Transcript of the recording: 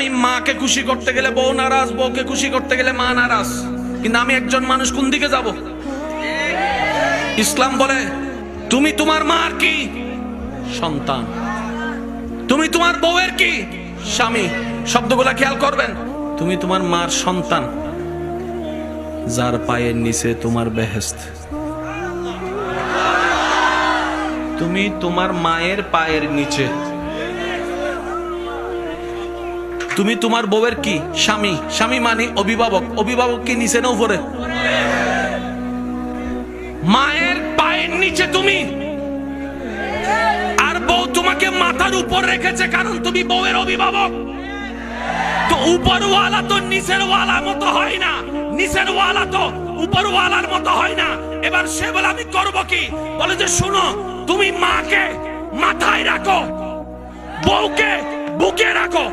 আমি মাকে খুশি করতে গেলে বউ নারাজ, বউকে খুশি করতে গেলে মা নারাজ। কিন্তু আমি একজন মানুষ, কোন দিকে যাব? ইসলাম বলে তুমি তোমার মার কি? সন্তান। তুমি তোমার বউয়ের কি? স্বামী। শব্দগুলা খেয়াল করবেন। তুমি তোমার মার সন্তান, যার পায়ের নিচে তোমার বেহেশত। তুমি তোমার মায়ের পায়ের নিচে। তুমি তোমার বউয়ের কি? স্বামী। স্বামী মানে অভিভাবক। অভিভাবক কি নিচে না উপরে? মায়ের পায়ের নিচে তুমি, আর বউ তোমাকে মাথার উপর রেখেছে, কারণ তুমি বউয়ের অভিভাবক। তো উপরওয়ালা তো নিচের ওয়ালার মতো হয় না, নিচের ওয়ালা তো উপরওয়ালার মতো হয় না। এবার সে বলে আমি করব কি? বলে যে শুনো, তুমি মাকে মাথায় রাখো, বউকে বুকে রাখো।